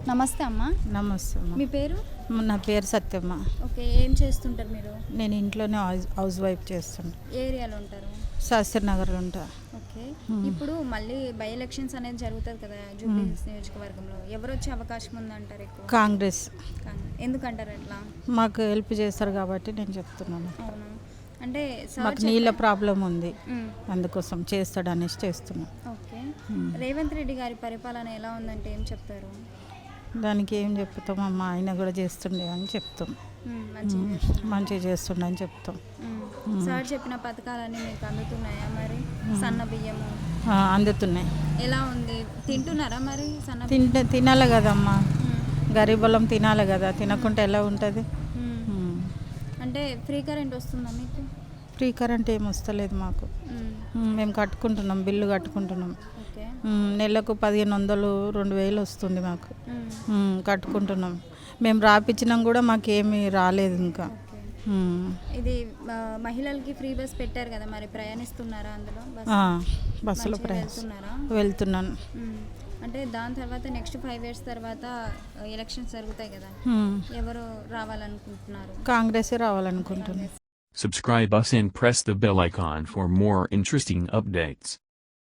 నమస్తే అమ్మ. నమస్తే అమ్మ. మీ పేరు? నా పేరు సత్యమ్మ. ఓకే, ఏం చేస్తుంటారు మీరు? నేను ఇంట్లోనే హౌస్ వైఫ్ చేస్తాను. ఏ ఏరియాలో ఉంటారు? శాస్త్రినగర్లో ఉంటా. ఓకే, ఇప్పుడు మళ్ళీ బై ఎలక్షన్స్ అనేది జరుగుతుంది కదా జూబ్లీ నియోజకవర్గంలో, ఎవరు వచ్చే అవకాశం ఉందంటారు? ఎక్కువ కాంగ్రెస్. ఎందుకంటారు అట్లా? మాకు హెల్ప్ చేస్తారు కాబట్టి నేను చెప్తున్నాను. అవును, అంటే మాకు నీళ్ళ ప్రాబ్లం ఉంది, అందుకోసం చేస్తాడు అనేసి చేస్తున్నాం. ఓకే, రేవంత్ రెడ్డి గారి పరిపాలన ఎలా ఉందంటే ఏం చెప్తారు? దానికి ఏం చెప్తాం అమ్మ, ఆయన కూడా చేస్తుండే అని చెప్తాం. మంచిగా చేస్తుండే అని చెప్తాం. సార్ చెప్పిన పథకాలన్నీ మీకు అందుతున్నాయా మరి? సన్న బియ్యము అందుతున్నాయి. ఎలా ఉంది, తింటున్నారా మరి? సన్న తినాలి కదమ్మా, గరీబులం తినాలి కదా, తినకుంటే ఎలా ఉంటుంది? అంటే ఫ్రీ కరెంట్ వస్తుందా మీకు? ఫ్రీ కరెంట్ ఏం వస్తలేదు మాకు. మేము కట్టుకుంటున్నాం, బిల్లు కట్టుకుంటున్నాం. నెలకు 1500 2000 వస్తుంది మాకు. కట్టుకుంటున్నాం. మేము రాపించినాం కూడా మాకేమీ రాలేదు ఇంకా. ఇది మహిళలకి ఫ్రీ బస్ పెట్టారు కదా, మరి ప్రయాణిస్తున్నారా అందులో? బస్సులో వెళ్తున్నాను. అంటే దాని తర్వాత నెక్స్ట్ 5 years తర్వాత ఎలక్షన్స్ జరుగుతాయి కదా, ఎవరు రావాలనుకుంటున్నారు? కాంగ్రెసే రావాలనుకుంటున్నాను. Subscribe us and press the bell icon for more interesting updates.